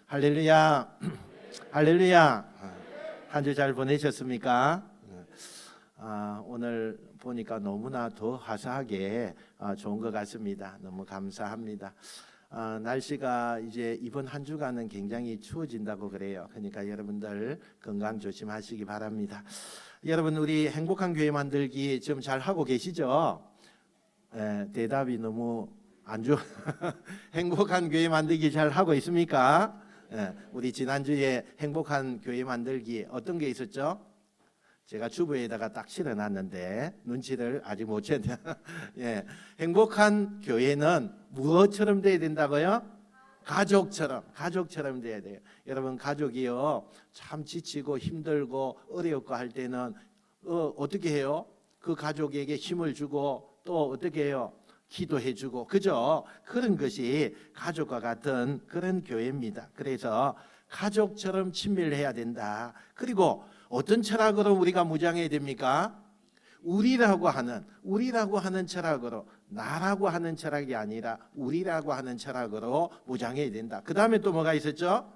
할렐루야. 할렐루야. 한 주 잘 보내셨습니까? 오늘 보니까 너무나 더 화사하게 좋은 것 같습니다. 너무 감사합니다. 날씨가 이제 이번 한 주간은 굉장히 추워진다고 그래요. 그러니까 여러분들 건강 조심하시기 바랍니다. 여러분, 우리 행복한 교회 만들기 지금 잘 하고 계시죠? 대답이 너무 안 좋아. 행복한 교회 만들기 잘 하고 있습니까? 우리 지난주에 행복한 교회 만들기 어떤 게 있었죠? 제가 주부에다가 딱 실어놨는데 눈치를 아직 못 챘네요. 행복한 교회는 무엇처럼 돼야 된다고요? 가족처럼 돼야 돼요. 여러분, 가족이요 참 지치고 힘들고 어렵고 할 때는 어떻게 해요? 그 가족에게 힘을 주고 또 어떻게 해요? 기도해주고, 그죠? 그런 것이 가족과 같은 그런 교회입니다. 그래서 가족처럼 친밀해야 된다. 그리고 어떤 철학으로 우리가 무장해야 됩니까? 우리라고 하는 철학으로, 나라고 하는 철학이 아니라 우리라고 하는 철학으로 무장해야 된다. 그 다음에 또 뭐가 있었죠?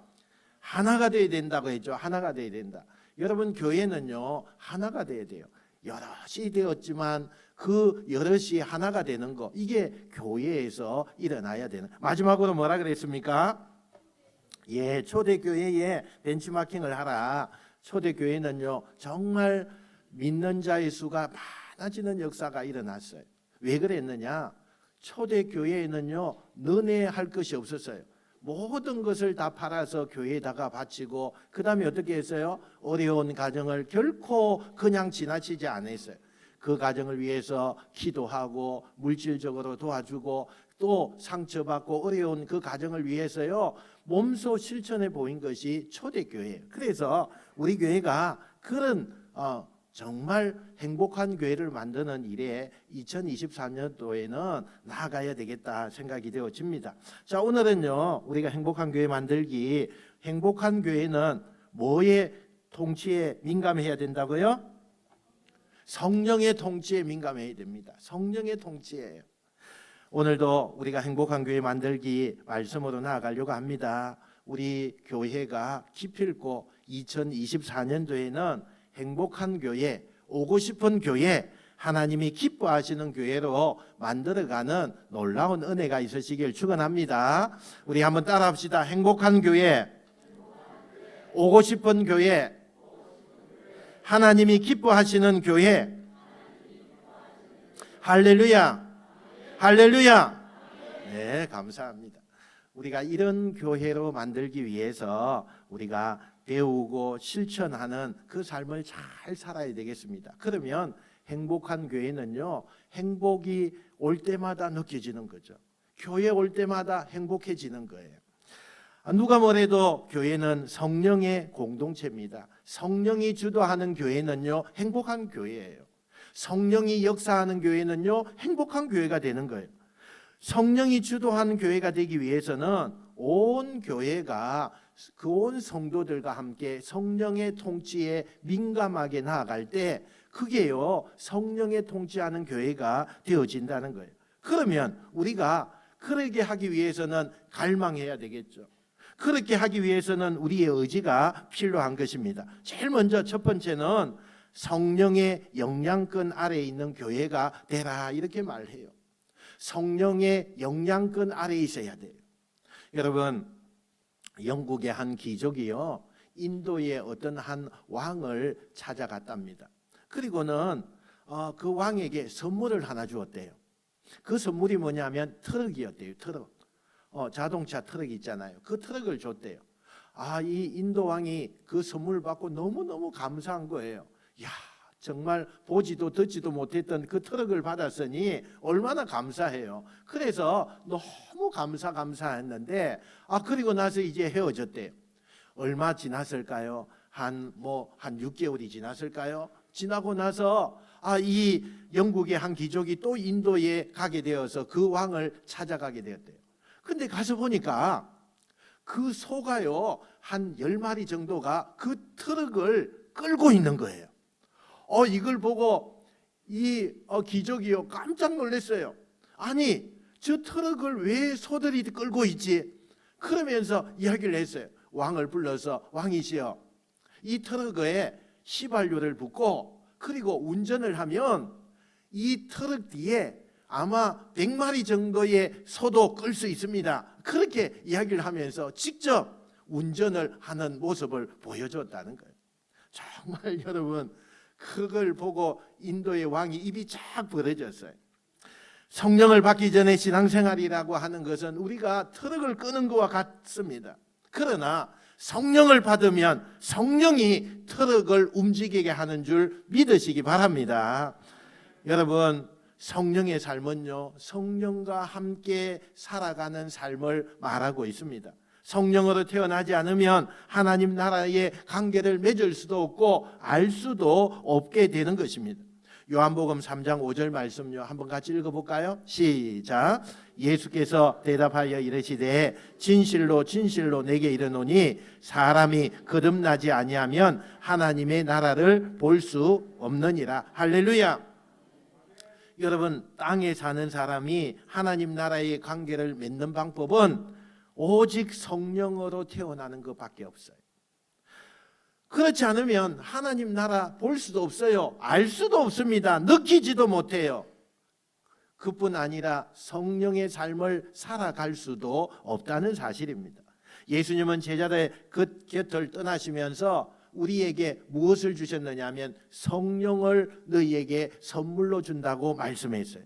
하나가 돼야 된다고 했죠. 하나가 돼야 된다. 여러분, 교회는요 하나가 돼야 돼요. 여럿이 되었지만 그 여럿이 하나가 되는 거, 이게 교회에서 일어나야 되는. 마지막으로 뭐라 그랬습니까? 초대교회에 벤치마킹을 하라. 초대교회는요 정말 믿는 자의 수가 많아지는 역사가 일어났어요. 왜 그랬느냐? 초대교회에는요 너네할 것이 없었어요. 모든 것을 다 팔아서 교회에다가 바치고, 그 다음에 어떻게 했어요? 어려운 가정을 결코 그냥 지나치지 않았어요. 그 가정을 위해서 기도하고 물질적으로 도와주고 또 상처받고 어려운 그 가정을 위해서요 몸소 실천해 보인 것이 초대교회예요. 그래서 우리 교회가 그런 정말 행복한 교회를 만드는 일에 2024년도에는 나아가야 되겠다 생각이 되어집니다. 자, 오늘은요 우리가 행복한 교회 만들기, 행복한 교회는 뭐의 통치에 민감해야 된다고요? 성령의 통치에 민감해야 됩니다. 성령의 통치예요. 오늘도 우리가 행복한 교회 만들기 말씀으로 나아가려고 합니다. 우리 교회가 기필코 2024년도에는 행복한 교회, 오고 싶은 교회, 하나님이 기뻐하시는 교회로 만들어가는 놀라운 은혜가 있으시길 축원합니다. 우리 한번 따라합시다. 행복한 교회, 오고 싶은 교회, 하나님이 기뻐하시는 교회. 할렐루야. 할렐루야. 네, 감사합니다. 우리가 이런 교회로 만들기 위해서 우리가 배우고 실천하는 그 삶을 잘 살아야 되겠습니다. 그러면 행복한 교회는요 행복이 올 때마다 느껴지는 거죠. 교회 올 때마다 행복해지는 거예요. 누가 뭐래도 교회는 성령의 공동체입니다. 성령이 주도하는 교회는요 행복한 교회예요. 성령이 역사하는 교회는요 행복한 교회가 되는 거예요. 성령이 주도하는 교회가 되기 위해서는 온 교회가 그 온 성도들과 함께 성령의 통치에 민감하게 나아갈 때 그게요 성령의 통치하는 교회가 되어진다는 거예요. 그러면 우리가 그렇게 하기 위해서는 갈망해야 되겠죠. 그렇게 하기 위해서는 우리의 의지가 필요한 것입니다. 제일 먼저 첫 번째는 성령의 영향권 아래에 있는 교회가 되라, 이렇게 말해요. 성령의 영향권 아래에 있어야 돼요. 여러분, 영국의 한 귀족이요 인도의 어떤 한 왕을 찾아갔답니다. 그리고는 그 왕에게 선물을 하나 주었대요. 그 선물이 뭐냐면 트럭이었대요. 트럭. 자동차 트럭 있잖아요. 그 트럭을 줬대요. 이 인도 왕이 그 선물 받고 너무너무 감사한 거예요. 야, 정말 보지도 듣지도 못했던 그 트럭을 받았으니 얼마나 감사해요. 그래서 너무 감사했는데 그리고 나서 이제 헤어졌대요. 얼마 지났을까요? 한 6개월이 지났을까요? 지나고 나서 이 영국의 한 귀족이 또 인도에 가게 되어서 그 왕을 찾아가게 되었대요. 근데 가서 보니까 그 소가요 한 10마리 정도가 그 트럭을 끌고 있는 거예요. 이걸 보고 이 귀족이요 깜짝 놀랐어요. 아니, 저 트럭을 왜 소들이 끌고 있지? 그러면서 이야기를 했어요. 왕을 불러서 왕이시여, 이 트럭에 휘발유를 붓고 그리고 운전을 하면 이 트럭 뒤에 아마 100마리 정도의 소도 끌 수 있습니다. 그렇게 이야기를 하면서 직접 운전을 하는 모습을 보여줬다는 거예요. 정말 여러분, 그걸 보고 인도의 왕이 입이 쫙 벌어졌어요. 성령을 받기 전에 신앙생활이라고 하는 것은 우리가 트럭을 끄는 것과 같습니다. 그러나 성령을 받으면 성령이 트럭을 움직이게 하는 줄 믿으시기 바랍니다. 여러분, 성령의 삶은요, 성령과 함께 살아가는 삶을 말하고 있습니다. 성령으로 태어나지 않으면 하나님 나라의 관계를 맺을 수도 없고 알 수도 없게 되는 것입니다. 요한복음 3장 5절 말씀요, 한번 같이 읽어볼까요? 시작. 예수께서 대답하여 이르시되 진실로 진실로 내게 이르노니 사람이 거듭나지 아니하면 하나님의 나라를 볼 수 없느니라. 할렐루야. 여러분, 땅에 사는 사람이 하나님 나라의 관계를 맺는 방법은 오직 성령으로 태어나는 것밖에 없어요. 그렇지 않으면 하나님 나라 볼 수도 없어요. 알 수도 없습니다. 느끼지도 못해요. 그뿐 아니라 성령의 삶을 살아갈 수도 없다는 사실입니다. 예수님은 제자들의 그 곁을 떠나시면서 우리에게 무엇을 주셨느냐 하면 성령을 너희에게 선물로 준다고 말씀했어요.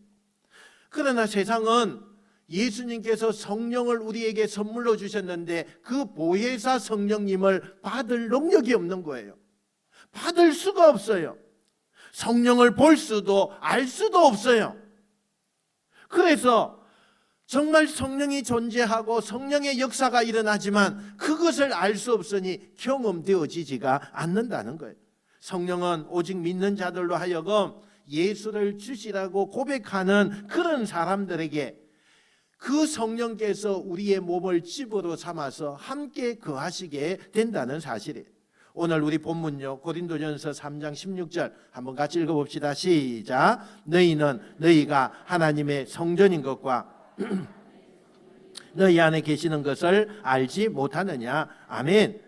그러나 세상은 예수님께서 성령을 우리에게 선물로 주셨는데 그 보혜사 성령님을 받을 능력이 없는 거예요. 받을 수가 없어요. 성령을 볼 수도 알 수도 없어요. 그래서 정말 성령이 존재하고 성령의 역사가 일어나지만 그것을 알 수 없으니 경험되어지지가 않는다는 거예요. 성령은 오직 믿는 자들로 하여금 예수를 주시라고 고백하는 그런 사람들에게 그 성령께서 우리의 몸을 집으로 삼아서 함께 거하시게 된다는 사실이에요. 오늘 우리 본문요, 고린도전서 3장 16절 한번 같이 읽어봅시다. 시작. 너희는 너희가 하나님의 성전인 것과 너희 안에 계시는 것을 알지 못하느냐. 아멘.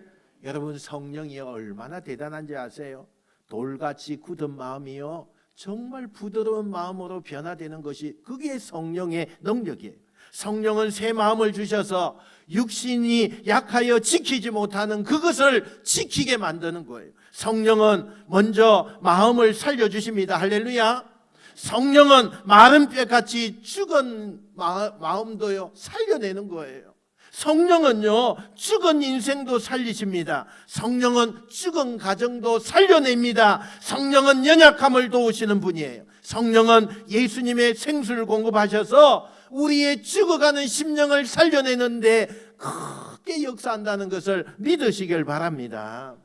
여러분, 성령이 얼마나 대단한지 아세요? 돌같이 굳은 마음이요, 정말 부드러운 마음으로 변화되는 것이 그게 성령의 능력이에요. 성령은 새 마음을 주셔서 육신이 약하여 지키지 못하는 그것을 지키게 만드는 거예요. 성령은 먼저 마음을 살려주십니다. 할렐루야. 성령은 마른 뼈같이 죽은 마음도요 살려내는 거예요. 성령은요 죽은 인생도 살리십니다. 성령은 죽은 가정도 살려냅니다. 성령은 연약함을 도우시는 분이에요. 성령은 예수님의 생수를 공급하셔서 우리의 죽어가는 심령을 살려내는데 크게 역사한다는 것을 믿으시길 바랍니다.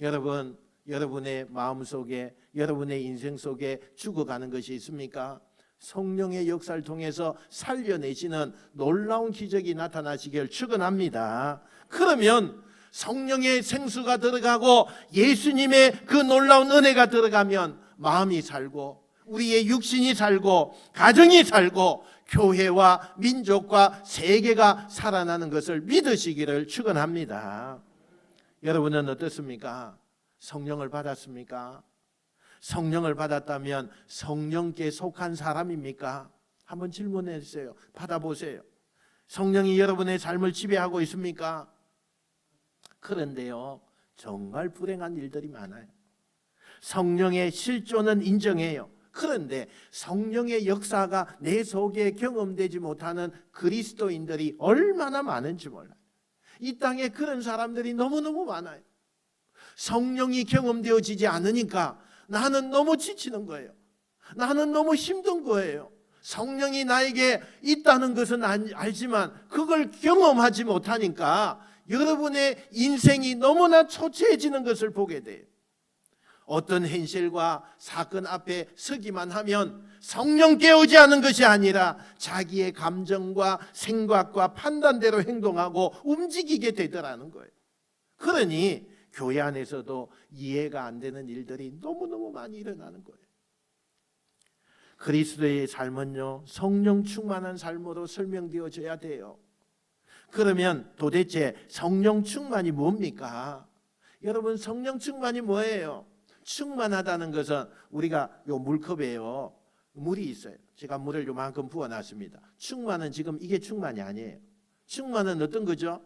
여러분, 여러분의 마음속에, 여러분의 인생 속에 죽어가는 것이 있습니까? 성령의 역사를 통해서 살려내시는 놀라운 기적이 나타나시길 축원합니다. 그러면 성령의 생수가 들어가고 예수님의 그 놀라운 은혜가 들어가면 마음이 살고 우리의 육신이 살고 가정이 살고 교회와 민족과 세계가 살아나는 것을 믿으시기를 축원합니다. 여러분은 어떻습니까? 성령을 받았습니까? 성령을 받았다면 성령께 속한 사람입니까? 한번 질문해 주세요. 받아보세요. 성령이 여러분의 삶을 지배하고 있습니까? 그런데요, 정말 불행한 일들이 많아요. 성령의 실존은 인정해요. 그런데 성령의 역사가 내 속에 경험되지 못하는 그리스도인들이 얼마나 많은지 몰라요. 이 땅에 그런 사람들이 너무너무 많아요. 성령이 경험되어지지 않으니까 나는 너무 지치는 거예요. 나는 너무 힘든 거예요. 성령이 나에게 있다는 것은 알지만 그걸 경험하지 못하니까 여러분의 인생이 너무나 초췌해지는 것을 보게 돼요. 어떤 현실과 사건 앞에 서기만 하면 성령께 오지 않은 것이 아니라 자기의 감정과 생각과 판단대로 행동하고 움직이게 되더라는 거예요. 그러니 교회 안에서도 이해가 안 되는 일들이 너무너무 많이 일어나는 거예요. 그리스도의 삶은요 성령 충만한 삶으로 설명되어져야 돼요. 그러면 도대체 성령 충만이 뭡니까? 여러분, 성령 충만이 뭐예요? 충만하다는 것은 우리가 요 물컵에요, 물이 있어요. 제가 물을 요만큼 부어놨습니다. 충만은 지금 이게 충만이 아니에요. 충만은 어떤 거죠?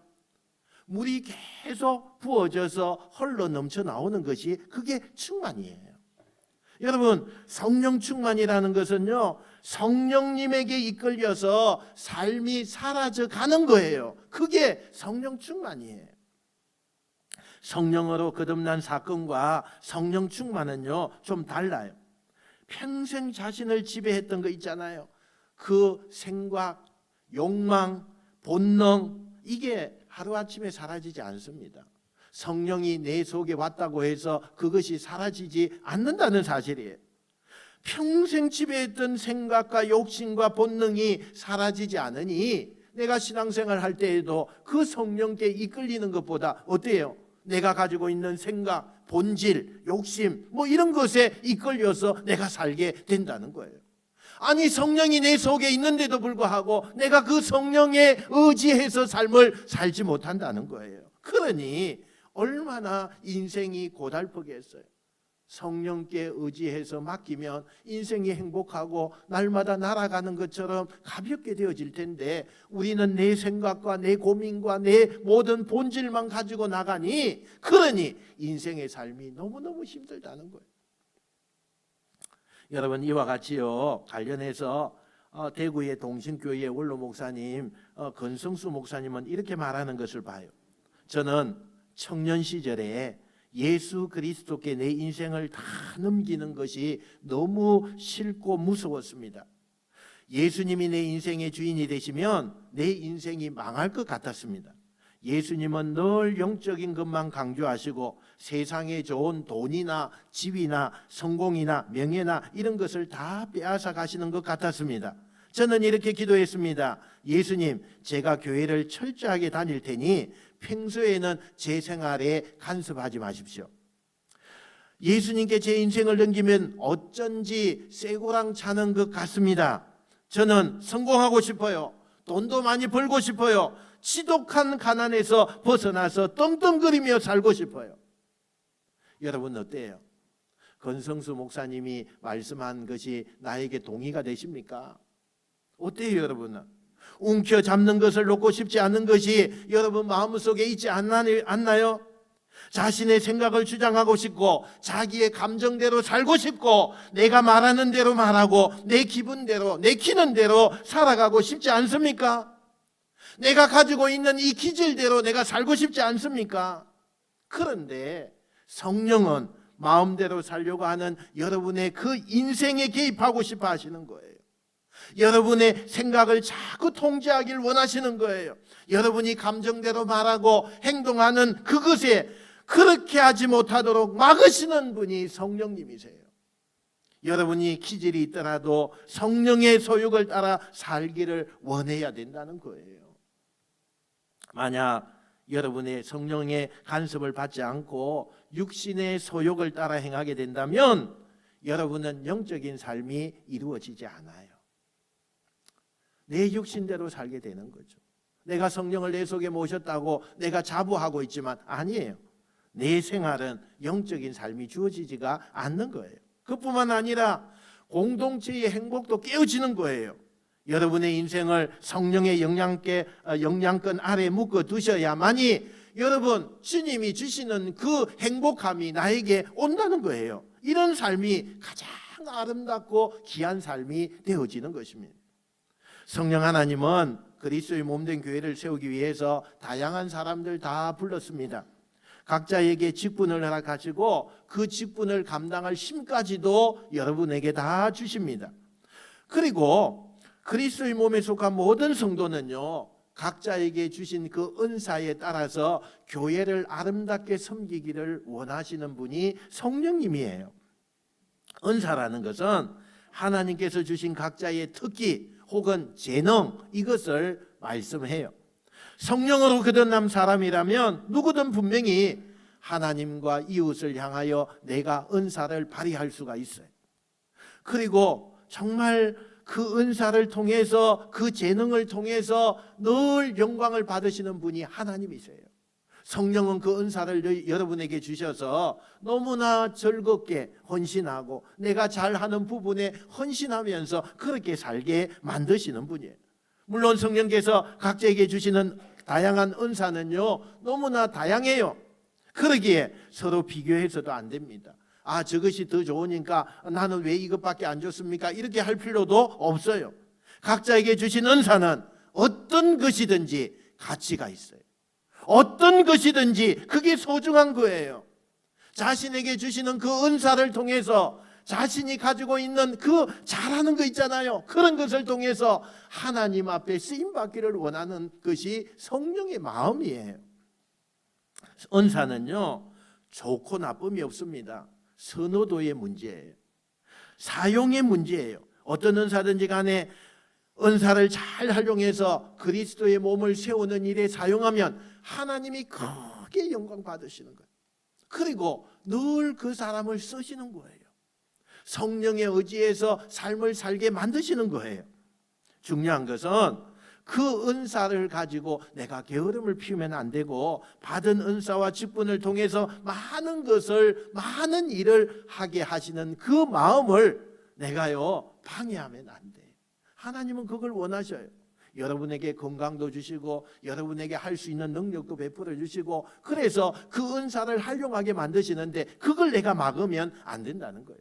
물이 계속 부어져서 흘러 넘쳐 나오는 것이 그게 충만이에요. 여러분, 성령 충만이라는 것은요, 성령님에게 이끌려서 삶이 사라져 가는 거예요. 그게 성령 충만이에요. 성령으로 거듭난 사건과 성령 충만은요, 좀 달라요. 평생 자신을 지배했던 거 있잖아요. 그 생각, 욕망, 본능, 이게 하루아침에 사라지지 않습니다. 성령이 내 속에 왔다고 해서 그것이 사라지지 않는다는 사실이에요. 평생 지배했던 생각과 욕심과 본능이 사라지지 않으니 내가 신앙생활 할 때에도 그 성령께 이끌리는 것보다 어때요? 내가 가지고 있는 생각, 본질, 욕심 뭐 이런 것에 이끌려서 내가 살게 된다는 거예요. 아니, 성령이 내 속에 있는데도 불구하고 내가 그 성령에 의지해서 삶을 살지 못한다는 거예요. 그러니 얼마나 인생이 고달프겠어요. 성령께 의지해서 맡기면 인생이 행복하고 날마다 날아가는 것처럼 가볍게 되어질 텐데, 우리는 내 생각과 내 고민과 내 모든 본질만 가지고 나가니, 그러니 인생의 삶이 너무너무 힘들다는 거예요. 여러분, 이와 같이요, 관련해서 대구의 동신교회 원로 목사님 권성수 목사님은 이렇게 말하는 것을 봐요. 저는 청년 시절에 예수 그리스도께 내 인생을 다 넘기는 것이 너무 싫고 무서웠습니다. 예수님이 내 인생의 주인이 되시면 내 인생이 망할 것 같았습니다. 예수님은 늘 영적인 것만 강조하시고 세상에 좋은 돈이나 집이나 성공이나 명예나 이런 것을 다 빼앗아 가시는 것 같았습니다. 저는 이렇게 기도했습니다. 예수님, 제가 교회를 철저하게 다닐 테니 평소에는 제 생활에 간섭하지 마십시오. 예수님께 제 인생을 넘기면 어쩐지 쇠고랑 차는 것 같습니다. 저는 성공하고 싶어요. 돈도 많이 벌고 싶어요. 지독한 가난에서 벗어나서 떵떵거리며 살고 싶어요. 여러분, 어때요? 권성수 목사님이 말씀한 것이 나에게 동의가 되십니까? 어때요, 여러분은? 움켜잡는 것을 놓고 싶지 않은 것이 여러분 마음속에 있지 않나요? 자신의 생각을 주장하고 싶고 자기의 감정대로 살고 싶고 내가 말하는 대로 말하고 내 기분대로 내키는 대로 살아가고 싶지 않습니까? 내가 가지고 있는 이 기질대로 내가 살고 싶지 않습니까? 그런데 성령은 마음대로 살려고 하는 여러분의 그 인생에 개입하고 싶어 하시는 거예요. 여러분의 생각을 자꾸 통제하길 원하시는 거예요. 여러분이 감정대로 말하고 행동하는 그것에 그렇게 하지 못하도록 막으시는 분이 성령님이세요. 여러분이 기질이 있더라도 성령의 소욕을 따라 살기를 원해야 된다는 거예요. 만약 여러분의 성령의 간섭을 받지 않고 육신의 소욕을 따라 행하게 된다면 여러분은 영적인 삶이 이루어지지 않아요. 내 육신대로 살게 되는 거죠. 내가 성령을 내 속에 모셨다고 내가 자부하고 있지만 아니에요. 내 생활은 영적인 삶이 주어지지가 않는 거예요. 그뿐만 아니라 공동체의 행복도 깨어지는 거예요. 여러분의 인생을 성령의 영향권 아래 묶어 두셔야만이 여러분 주님이 주시는 그 행복함이 나에게 온다는 거예요. 이런 삶이 가장 아름답고 귀한 삶이 되어지는 것입니다. 성령 하나님은 그리스도의 몸된 교회를 세우기 위해서 다양한 사람들 다 불렀습니다. 각자에게 직분을 허락하시고 그 직분을 감당할 힘까지도 여러분에게 다 주십니다. 그리고 그리스도의 몸에 속한 모든 성도는요, 각자에게 주신 그 은사에 따라서 교회를 아름답게 섬기기를 원하시는 분이 성령님이에요. 은사라는 것은 하나님께서 주신 각자의 특기 혹은 재능, 이것을 말씀해요. 성령으로 거듭난 사람이라면 누구든 분명히 하나님과 이웃을 향하여 내가 은사를 발휘할 수가 있어요. 그리고 정말 그 은사를 통해서, 그 재능을 통해서 늘 영광을 받으시는 분이 하나님이세요. 성령은 그 은사를 여러분에게 주셔서 너무나 즐겁게 헌신하고 내가 잘하는 부분에 헌신하면서 그렇게 살게 만드시는 분이에요. 물론 성령께서 각자에게 주시는 다양한 은사는요, 너무나 다양해요. 그러기에 서로 비교해서도 안 됩니다. 아, 저것이 더 좋으니까 나는 왜 이것밖에 안 줬습니까? 이렇게 할 필요도 없어요. 각자에게 주신 은사는 어떤 것이든지 가치가 있어요. 어떤 것이든지 그게 소중한 거예요. 자신에게 주시는 그 은사를 통해서 자신이 가지고 있는 그 잘하는 거 있잖아요. 그런 것을 통해서 하나님 앞에 쓰임받기를 원하는 것이 성령의 마음이에요. 은사는요, 좋고 나쁨이 없습니다. 선호도의 문제예요. 사용의 문제예요. 어떤 은사든지 간에 은사를 잘 활용해서 그리스도의 몸을 세우는 일에 사용하면 하나님이 크게 영광 받으시는 거예요. 그리고 늘 그 사람을 쓰시는 거예요. 성령의 의지에서 삶을 살게 만드시는 거예요. 중요한 것은 그 은사를 가지고 내가 게으름을 피우면 안 되고, 받은 은사와 직분을 통해서 많은 것을, 많은 일을 하게 하시는 그 마음을 내가요 방해하면 안 돼요. 하나님은 그걸 원하셔요. 여러분에게 건강도 주시고 여러분에게 할 수 있는 능력도 베풀어 주시고, 그래서 그 은사를 활용하게 만드시는데 그걸 내가 막으면 안 된다는 거예요.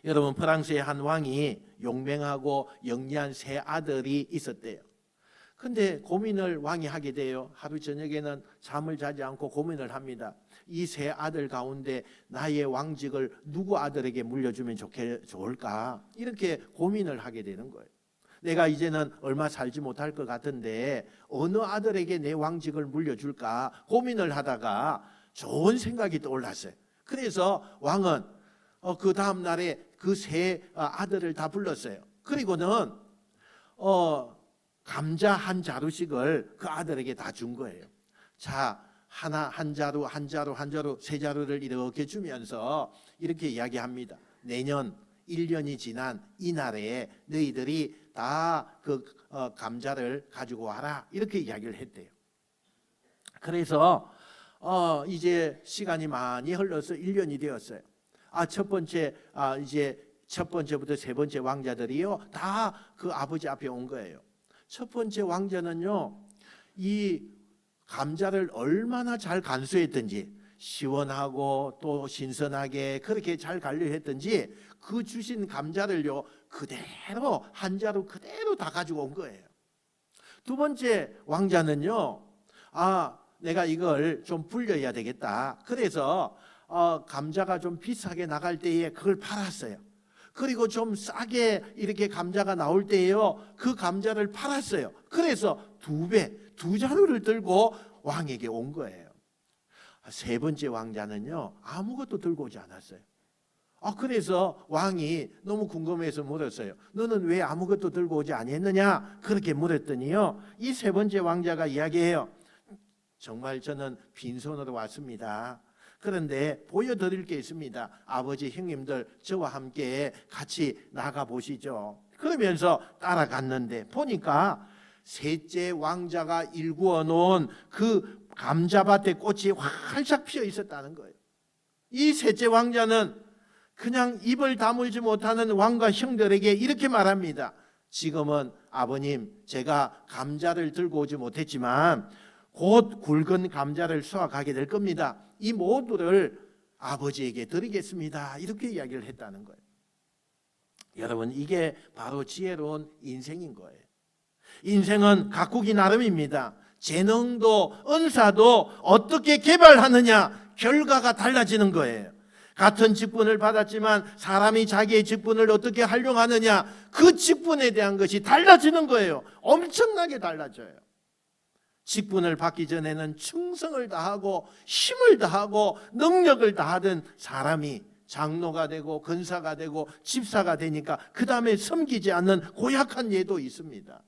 여러분, 프랑스의 한 왕이 용맹하고 영리한 세 아들이 있었대요. 근데 고민을 왕이 하게 돼요. 하루 저녁에는 잠을 자지 않고 고민을 합니다. 이 세 아들 가운데 나의 왕직을 누구 아들에게 물려주면 좋을까? 이렇게 고민을 하게 되는 거예요. 내가 이제는 얼마 살지 못할 것 같은데 어느 아들에게 내 왕직을 물려줄까 고민을 하다가 좋은 생각이 떠올랐어요. 그래서 왕은 그 다음 날에 그 세 아들을 다 불렀어요. 그리고는 감자 한 자루씩을 그 아들에게 다 준 거예요. 자, 한 자루 세 자루를 이렇게 주면서 이렇게 이야기합니다. 내년 1년이 지난 이날에 너희들이 다 그 감자를 가지고 와라, 이렇게 이야기를 했대요. 그래서 이제 시간이 많이 흘러서 1년이 되었어요. 이제 첫 번째부터 세 번째 왕자들이요 다 그 아버지 앞에 온 거예요. 첫 번째 왕자는요, 이 감자를 얼마나 잘 간수했든지, 시원하고 또 신선하게 그렇게 잘 관리했든지 그 주신 감자를요 그대로 한 자루 그대로 다 가지고 온 거예요. 두 번째 왕자는요, 내가 이걸 좀 불려야 되겠다. 그래서 감자가 좀 비싸게 나갈 때에 그걸 팔았어요. 그리고 좀 싸게 이렇게 감자가 나올 때에요 그 감자를 팔았어요. 그래서 두 자루를 들고 왕에게 온 거예요. 세 번째 왕자는요 아무것도 들고 오지 않았어요. 그래서 왕이 너무 궁금해서 물었어요. 너는 왜 아무것도 들고 오지 아니했느냐? 그렇게 물었더니요, 이 세 번째 왕자가 이야기해요. 정말 저는 빈손으로 왔습니다. 그런데 보여드릴 게 있습니다. 아버지, 형님들 저와 함께 같이 나가보시죠. 그러면서 따라갔는데 보니까 셋째 왕자가 일구어 놓은 그 감자밭에 꽃이 활짝 피어 있었다는 거예요. 이 셋째 왕자는 그냥 입을 다물지 못하는 왕과 형들에게 이렇게 말합니다. 지금은 아버님, 제가 감자를 들고 오지 못했지만 곧 굵은 감자를 수확하게 될 겁니다. 이 모두를 아버지에게 드리겠습니다. 이렇게 이야기를 했다는 거예요. 여러분, 이게 바로 지혜로운 인생인 거예요. 인생은 가꾸기 나름입니다. 재능도 은사도 어떻게 개발하느냐, 결과가 달라지는 거예요. 같은 직분을 받았지만 사람이 자기의 직분을 어떻게 활용하느냐, 그 직분에 대한 것이 달라지는 거예요. 엄청나게 달라져요. 직분을 받기 전에는 충성을 다하고 힘을 다하고 능력을 다하던 사람이 장로가 되고 권사가 되고 집사가 되니까 그 다음에 섬기지 않는 고약한 예도 있습니다.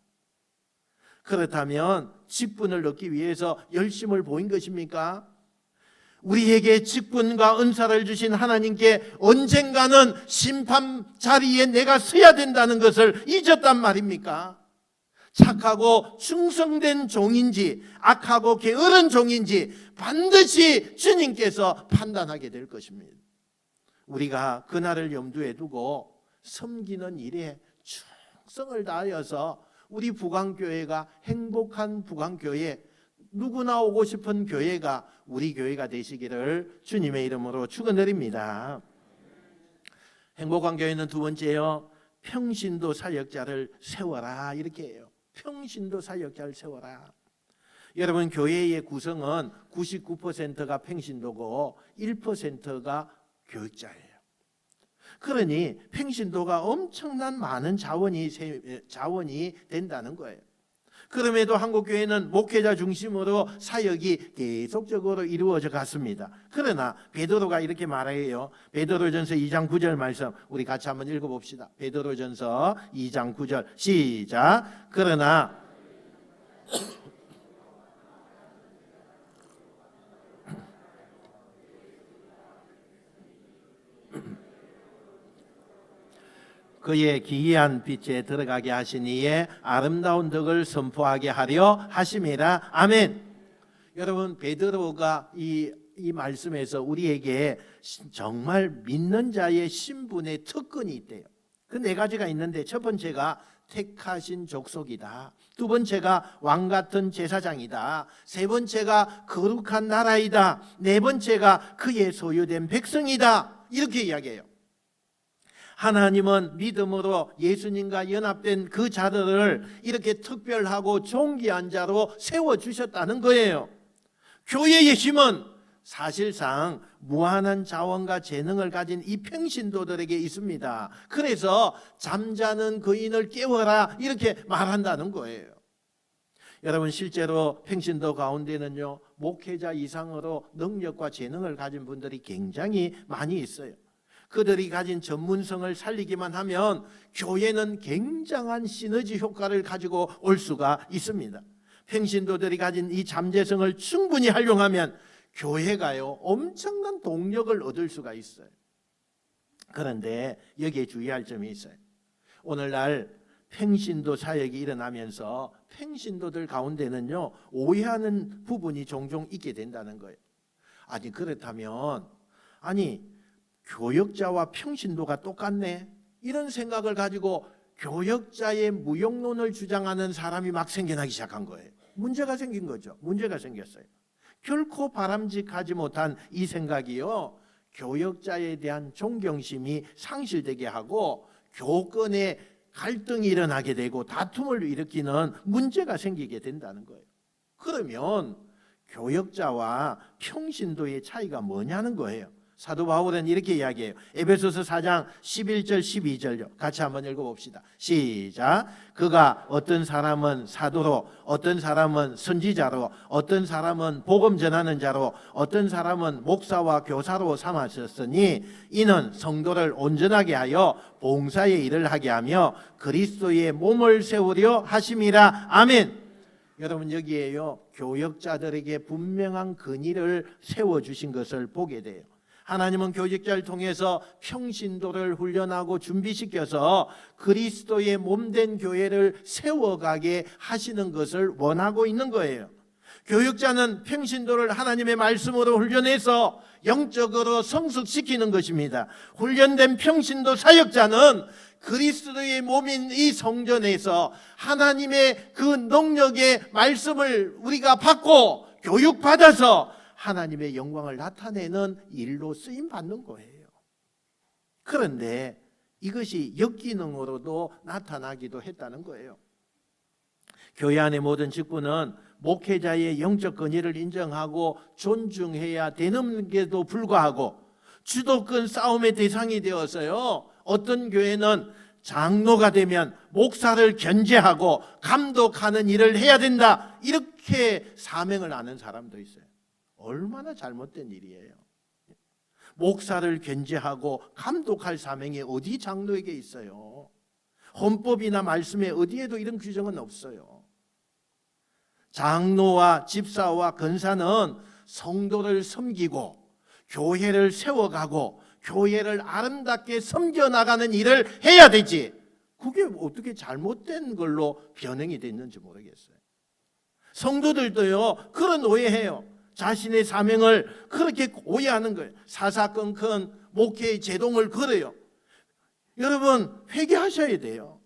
그렇다면 직분을 얻기 위해서 열심을 보인 것입니까? 우리에게 직분과 은사를 주신 하나님께 언젠가는 심판 자리에 내가 서야 된다는 것을 잊었단 말입니까? 착하고 충성된 종인지 악하고 게으른 종인지 반드시 주님께서 판단하게 될 것입니다. 우리가 그날을 염두에 두고 섬기는 일에 충성을 다하여서 우리 부강교회가 행복한 부강교회, 누구나 오고 싶은 교회가 우리 교회가 되시기를 주님의 이름으로 축원드립니다. 행복한 교회는 두 번째요, 평신도 사역자를 세워라, 이렇게 해요. 평신도 사역자를 세워라. 여러분, 교회의 구성은 99%가 평신도고 1%가 교육자예요. 그러니 평신도가 엄청난 많은 자원이 된다는 거예요. 그럼에도 한국교회는 목회자 중심으로 사역이 계속적으로 이루어져 갔습니다. 그러나 베드로가 이렇게 말해요. 베드로전서 2장 9절 말씀 우리 같이 한번 읽어봅시다. 베드로전서 2장 9절 시작. 그러나 그의 기이한 빛에 들어가게 하신 이의 아름다운 덕을 선포하게 하려 하심이라. 아멘. 여러분, 베드로가 이 말씀에서 우리에게 정말 믿는 자의 신분의 특권이 있대요. 그 네 가지가 있는데, 첫 번째가 택하신 족속이다. 두 번째가 왕 같은 제사장이다. 세 번째가 거룩한 나라이다. 네 번째가 그의 소유된 백성이다. 이렇게 이야기해요. 하나님은 믿음으로 예수님과 연합된 그 자들을 이렇게 특별하고 존귀한 자로 세워주셨다는 거예요. 교회의 힘은 사실상 무한한 자원과 재능을 가진 이 평신도들에게 있습니다. 그래서 잠자는 거인을 깨워라, 이렇게 말한다는 거예요. 여러분, 실제로 평신도 가운데는요, 목회자 이상으로 능력과 재능을 가진 분들이 굉장히 많이 있어요. 그들이 가진 전문성을 살리기만 하면 교회는 굉장한 시너지 효과를 가지고 올 수가 있습니다. 평신도들이 가진 이 잠재성을 충분히 활용하면 교회가요, 엄청난 동력을 얻을 수가 있어요. 그런데 여기에 주의할 점이 있어요. 오늘날 평신도 사역이 일어나면서 평신도들 가운데는요, 오해하는 부분이 종종 있게 된다는 거예요. 아니, 그렇다면 교역자와 평신도가 똑같네, 이런 생각을 가지고 교역자의 무용론을 주장하는 사람이 막 생겨나기 시작한 거예요. 문제가 생긴 거죠. 문제가 생겼어요. 결코 바람직하지 못한 이 생각이요, 교역자에 대한 존경심이 상실되게 하고 교권에 갈등이 일어나게 되고 다툼을 일으키는 문제가 생기게 된다는 거예요. 그러면 교역자와 평신도의 차이가 뭐냐는 거예요. 사도 바울은 이렇게 이야기해요. 에베소서 4장 11절 12절요. 같이 한번 읽어봅시다. 시작. 그가 어떤 사람은 사도로, 어떤 사람은 선지자로, 어떤 사람은 복음 전하는 자로, 어떤 사람은 목사와 교사로 삼으셨으니 이는 성도를 온전하게 하여 봉사의 일을 하게 하며 그리스도의 몸을 세우려 하심이라. 아멘. 여러분, 여기에요, 교역자들에게 분명한 근의를 세워주신 것을 보게 돼요. 하나님은 교직자를 통해서 평신도를 훈련하고 준비시켜서 그리스도의 몸된 교회를 세워가게 하시는 것을 원하고 있는 거예요. 교육자는 평신도를 하나님의 말씀으로 훈련해서 영적으로 성숙시키는 것입니다. 훈련된 평신도 사역자는 그리스도의 몸인 이 성전에서 하나님의 그 능력의 말씀을 우리가 받고 교육받아서 하나님의 영광을 나타내는 일로 쓰임 받는 거예요. 그런데 이것이 역기능으로도 나타나기도 했다는 거예요. 교회 안의 모든 직분은 목회자의 영적 권위를 인정하고 존중해야 되는데도 불구하고 주도권 싸움의 대상이 되어서요, 어떤 교회는 장로가 되면 목사를 견제하고 감독하는 일을 해야 된다, 이렇게 사명을 아는 사람도 있어요. 얼마나 잘못된 일이에요. 목사를 견제하고 감독할 사명이 어디 장로에게 있어요? 헌법이나 말씀에 어디에도 이런 규정은 없어요. 장로와 집사와 권사는 성도를 섬기고 교회를 세워가고 교회를 아름답게 섬겨나가는 일을 해야 되지, 그게 어떻게 잘못된 걸로 변형이 됐는지 모르겠어요. 성도들도요 그런 오해해요. 자신의 사명을 그렇게 오해하는 거예요. 사사건건 목회의 제동을 걸어요. 여러분 회개하셔야 돼요.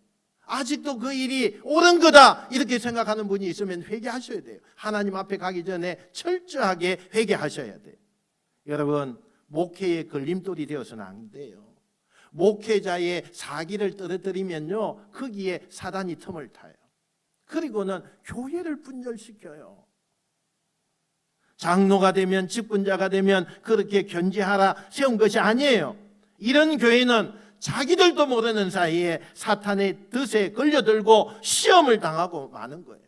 아직도 그 일이 옳은 거다 이렇게 생각하는 분이 있으면 회개하셔야 돼요. 하나님 앞에 가기 전에 철저하게 회개하셔야 돼요. 여러분 목회의 걸림돌이 되어서는 안 돼요. 목회자의 사기를 떨어뜨리면요 거기에 사단이 틈을 타요. 그리고는 교회를 분열시켜요. 장로가 되면, 직분자가 되면 그렇게 견지하라 세운 것이 아니에요. 이런 교회는 자기들도 모르는 사이에 사탄의 뜻에 걸려들고 시험을 당하고 마는 거예요.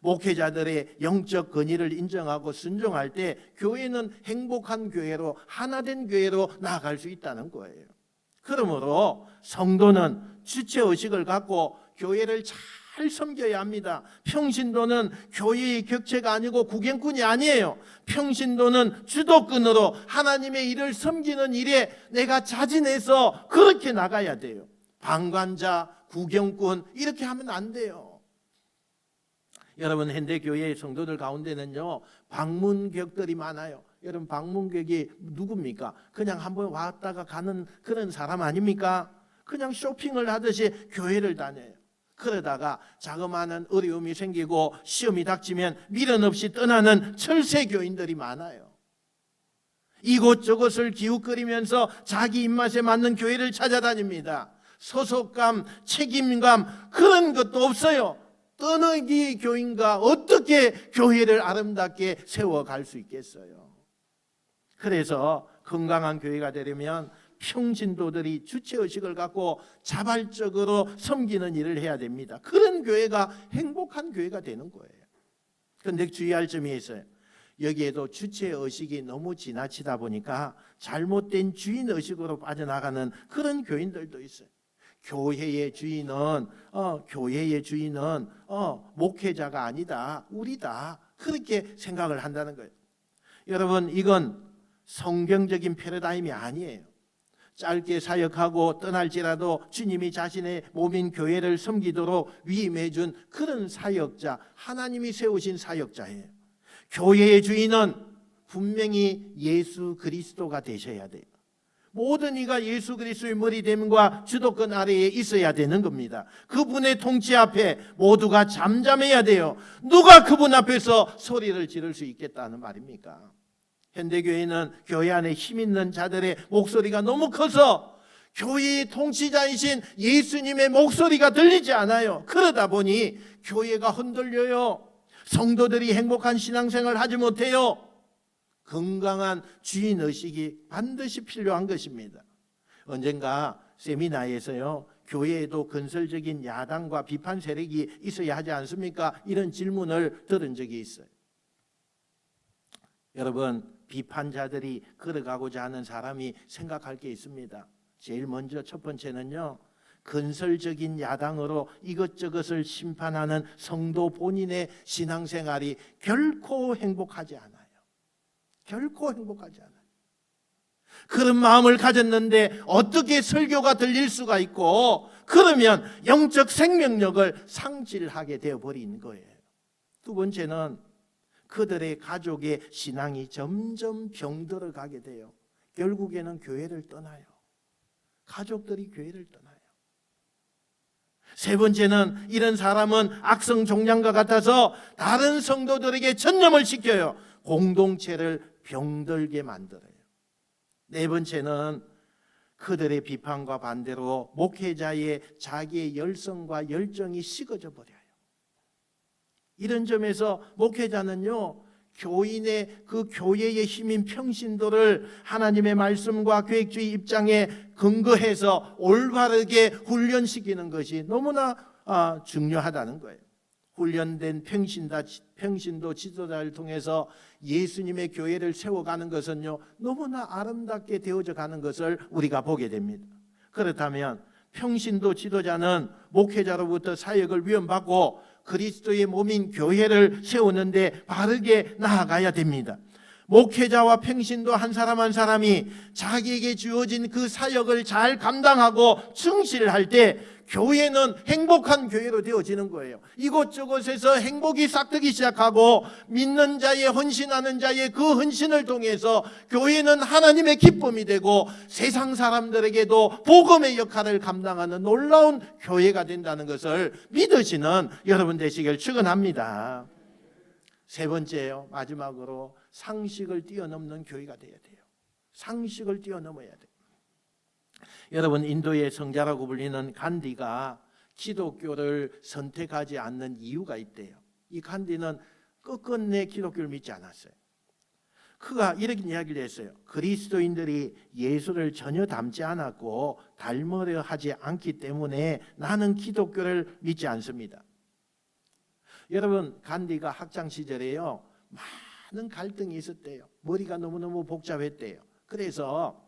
목회자들의 영적 권위를 인정하고 순종할 때 교회는 행복한 교회로, 하나된 교회로 나아갈 수 있다는 거예요. 그러므로 성도는 주체의식을 갖고 교회를 잘 섬겨야 합니다. 평신도는 교회의 격체가 아니고 구경꾼이 아니에요. 평신도는 주도꾼으로 하나님의 일을 섬기는 일에 내가 자진해서 그렇게 나가야 돼요. 방관자, 구경꾼 이렇게 하면 안 돼요. 여러분 현대교회의 성도들 가운데는요 방문객들이 많아요. 여러분 방문객이 누굽니까? 그냥 한번 왔다가 가는 그런 사람 아닙니까? 그냥 쇼핑을 하듯이 교회를 다녀요. 그러다가 자그마한 어려움이 생기고 시험이 닥치면 미련 없이 떠나는 철새 교인들이 많아요. 이곳저곳을 기웃거리면서 자기 입맛에 맞는 교회를 찾아다닙니다. 소속감, 책임감 그런 것도 없어요. 떠나기 교인가 어떻게 교회를 아름답게 세워갈 수 있겠어요? 그래서 건강한 교회가 되려면 평신도들이 주체의식을 갖고 자발적으로 섬기는 일을 해야 됩니다. 그런 교회가 행복한 교회가 되는 거예요. 그런데 주의할 점이 있어요. 여기에도 주체의식이 너무 지나치다 보니까 잘못된 주인의식으로 빠져나가는 그런 교인들도 있어요. 교회의 주인은 목회자가 아니다, 우리다 그렇게 생각을 한다는 거예요. 여러분 이건 성경적인 패러다임이 아니에요. 짧게 사역하고 떠날지라도 주님이 자신의 몸인 교회를 섬기도록 위임해 준 그런 사역자, 하나님이 세우신 사역자예요. 교회의 주인은 분명히 예수 그리스도가 되셔야 돼요. 모든 이가 예수 그리스도의 머리됨과 주도권 아래에 있어야 되는 겁니다. 그분의 통치 앞에 모두가 잠잠해야 돼요. 누가 그분 앞에서 소리를 지를 수 있겠다는 말입니까? 현대교회는 교회 안에 힘 있는 자들의 목소리가 너무 커서 교회의 통치자이신 예수님의 목소리가 들리지 않아요. 그러다 보니 교회가 흔들려요. 성도들이 행복한 신앙생활을 하지 못해요. 건강한 주인의식이 반드시 필요한 것입니다. 언젠가 세미나에서요 교회에도 건설적인 야당과 비판 세력이 있어야 하지 않습니까? 이런 질문을 들은 적이 있어요. 여러분 비판자들이 걸어가고자 하는 사람이 생각할 게 있습니다. 제일 먼저 첫 번째는요 건설적인 야당으로 이것저것을 심판하는 성도 본인의 신앙생활이 결코 행복하지 않아요. 결코 행복하지 않아요. 그런 마음을 가졌는데 어떻게 설교가 들릴 수가 있고 그러면 영적 생명력을 상실하게 되어버린 거예요. 두 번째는 그들의 가족의 신앙이 점점 병들어 가게 돼요. 결국에는 교회를 떠나요. 가족들이 교회를 떠나요. 세 번째는 이런 사람은 악성 종양과 같아서 다른 성도들에게 전염을 시켜요. 공동체를 병들게 만들어요. 네 번째는 그들의 비판과 반대로 목회자의 자기의 열성과 열정이 식어져 버려요. 이런 점에서 목회자는요 교인의 그 교회의 힘인 평신도를 하나님의 말씀과 계획주의 입장에 근거해서 올바르게 훈련시키는 것이 너무나 중요하다는 거예요. 훈련된 평신도 지도자를 통해서 예수님의 교회를 세워가는 것은요 너무나 아름답게 되어져 가는 것을 우리가 보게 됩니다. 그렇다면 평신도 지도자는 목회자로부터 사역을 위임받고 그리스도의 몸인 교회를 세우는데 바르게 나아가야 됩니다. 목회자와 평신도 한 사람 한 사람이 자기에게 주어진 그 사역을 잘 감당하고 충실할 때 교회는 행복한 교회로 되어지는 거예요. 이곳저곳에서 행복이 싹트기 시작하고 믿는 자의 헌신하는 자의 그 헌신을 통해서 교회는 하나님의 기쁨이 되고 세상 사람들에게도 복음의 역할을 감당하는 놀라운 교회가 된다는 것을 믿으시는 여러분 되시길 축원합니다. 세 번째요, 마지막으로 상식을 뛰어넘는 교회가 되어야 돼요. 상식을 뛰어넘어야 돼요. 여러분, 인도의 성자라고 불리는 간디가 기독교를 선택하지 않는 이유가 있대요. 이 간디는 끝끝내 기독교를 믿지 않았어요. 그가 이렇게 이야기를 했어요. 그리스도인들이 예수를 전혀 닮지 않았고 닮으려 하지 않기 때문에 나는 기독교를 믿지 않습니다. 여러분, 간디가 학창 시절에요, 많은 갈등이 있었대요. 머리가 너무너무 복잡했대요. 그래서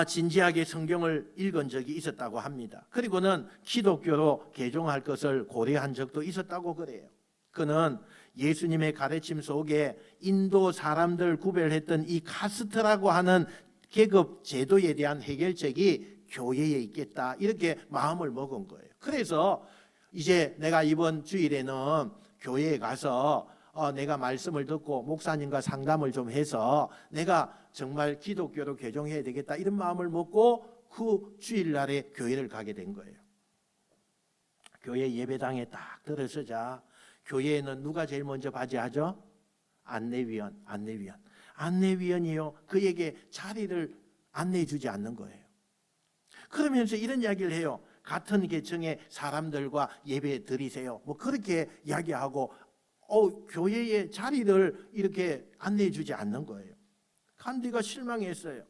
진지하게 성경을 읽은 적이 있었다고 합니다. 그리고는 기독교로 개종할 것을 고려한 적도 있었다고 그래요. 그는 예수님의 가르침 속에 인도 사람들 구별했던 이 카스트라고 하는 계급 제도에 대한 해결책이 교회에 있겠다, 이렇게 마음을 먹은 거예요. 그래서 이제 내가 이번 주일에는 교회에 가서 내가 말씀을 듣고 목사님과 상담을 좀 해서 내가 정말 기독교로 개종해야 되겠다, 이런 마음을 먹고 그 주일날에 교회를 가게 된 거예요. 교회 예배당에 딱 들어서자 교회에는 누가 제일 먼저 바지하죠? 안내위원이요, 그에게 자리를 안내해 주지 않는 거예요. 그러면서 이런 이야기를 해요. 같은 계층의 사람들과 예배 드리세요, 뭐 그렇게 이야기하고 교회의 자리를 이렇게 안내해 주지 않는 거예요. 간디가 실망했어요.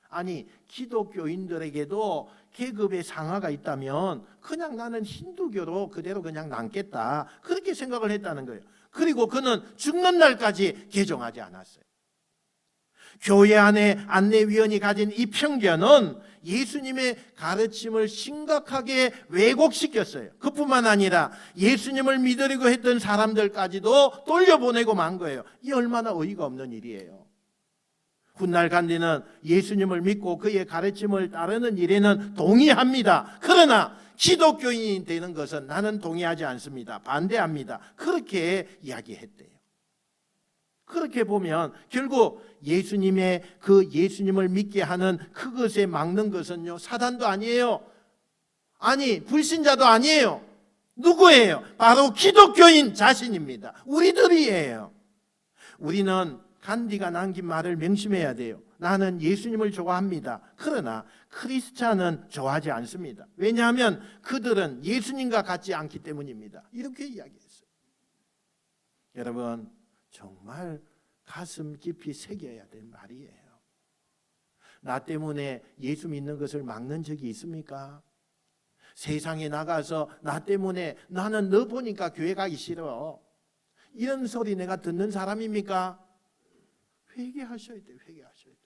아니, 기독교인들에게도 계급의 상하가 있다면 그냥 나는 힌두교로 그대로 그냥 남겠다, 그렇게 생각을 했다는 거예요. 그리고 그는 죽는 날까지 개종하지 않았어요. 교회 안에 안내위원이 가진 이 편견은 예수님의 가르침을 심각하게 왜곡시켰어요. 그뿐만 아니라 예수님을 믿으려고 했던 사람들까지도 돌려보내고 만 거예요. 이 얼마나 어이가 없는 일이에요. 훗날 간디는 예수님을 믿고 그의 가르침을 따르는 일에는 동의합니다. 그러나 기독교인이 되는 것은 나는 동의하지 않습니다, 반대합니다, 그렇게 이야기했대요. 그렇게 보면 결국 예수님을 믿게 하는 그것에 막는 것은요, 사단도 아니에요. 아니, 불신자도 아니에요. 누구예요? 바로 기독교인 자신입니다. 우리들이에요. 우리는 간디가 남긴 말을 명심해야 돼요. 나는 예수님을 좋아합니다. 그러나 크리스찬은 좋아하지 않습니다. 왜냐하면 그들은 예수님과 같지 않기 때문입니다. 이렇게 이야기했어요. 여러분, 정말 가슴 깊이 새겨야 될 말이에요. 나 때문에 예수 믿는 것을 막는 적이 있습니까? 세상에 나가서 나 때문에 나는 너 보니까 교회 가기 싫어, 이런 소리 내가 듣는 사람입니까? 회개하셔야 돼요. 회개하셔야 돼요.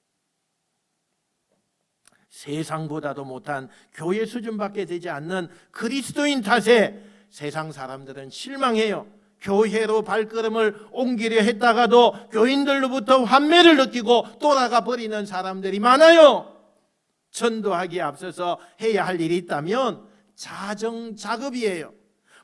세상보다도 못한 교회 수준밖에 되지 않는 그리스도인 탓에 세상 사람들은 실망해요. 교회로 발걸음을 옮기려 했다가도 교인들로부터 환멸을 느끼고 돌아가 버리는 사람들이 많아요. 전도하기에 앞서서 해야 할 일이 있다면 자정작업이에요.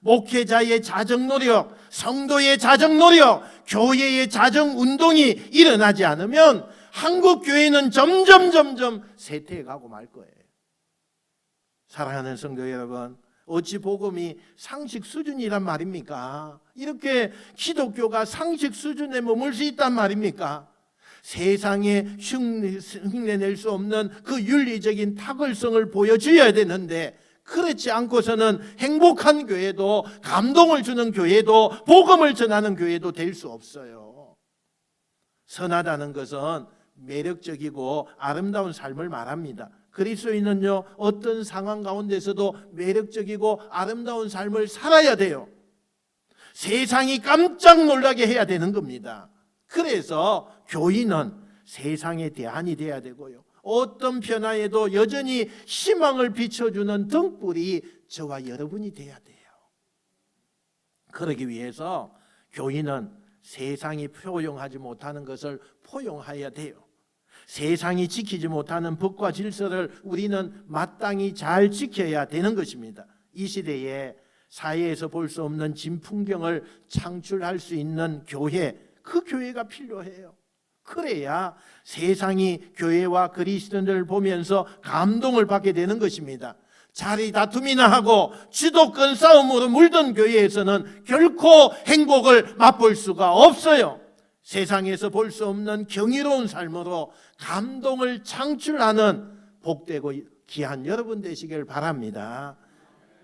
목회자의 자정노력, 성도의 자정노력, 교회의 자정운동이 일어나지 않으면 한국 교회는 점점 쇠퇴해가고 말 거예요. 사랑하는 성도 여러분, 어찌 복음이 상식 수준이란 말입니까? 이렇게 기독교가 상식 수준에 머물 수 있단 말입니까? 세상에 흉내낼 수 없는 그 윤리적인 탁월성을 보여줘야 되는데, 그렇지 않고서는 행복한 교회도, 감동을 주는 교회도, 복음을 전하는 교회도 될 수 없어요. 선하다는 것은 매력적이고 아름다운 삶을 말합니다. 그리스도인은요, 어떤 상황 가운데서도 매력적이고 아름다운 삶을 살아야 돼요. 세상이 깜짝 놀라게 해야 되는 겁니다. 그래서 교인은 세상의 대안이 돼야 되고요, 어떤 변화에도 여전히 희망을 비춰주는 등불이 저와 여러분이 돼야 돼요. 그러기 위해서 교인은 세상이 포용하지 못하는 것을 포용해야 돼요. 세상이 지키지 못하는 법과 질서를 우리는 마땅히 잘 지켜야 되는 것입니다. 이 시대에 사회에서 볼 수 없는 진풍경을 창출할 수 있는 교회, 그 교회가 필요해요. 그래야 세상이 교회와 그리스도인들을 보면서 감동을 받게 되는 것입니다. 자리 다툼이나 하고 주도권 싸움으로 물든 교회에서는 결코 행복을 맛볼 수가 없어요. 세상에서 볼 수 없는 경이로운 삶으로 감동을 창출하는 복되고 귀한 여러분 되시길 바랍니다.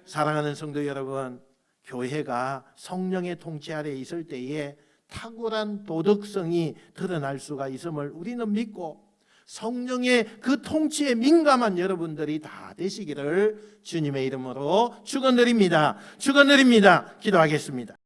사랑하는 성도 여러분, 교회가 성령의 통치 아래 있을 때에 탁월한 도덕성이 드러날 수가 있음을 우리는 믿고, 성령의 그 통치에 민감한 여러분들이 다 되시기를 주님의 이름으로 축원드립니다. 기도하겠습니다.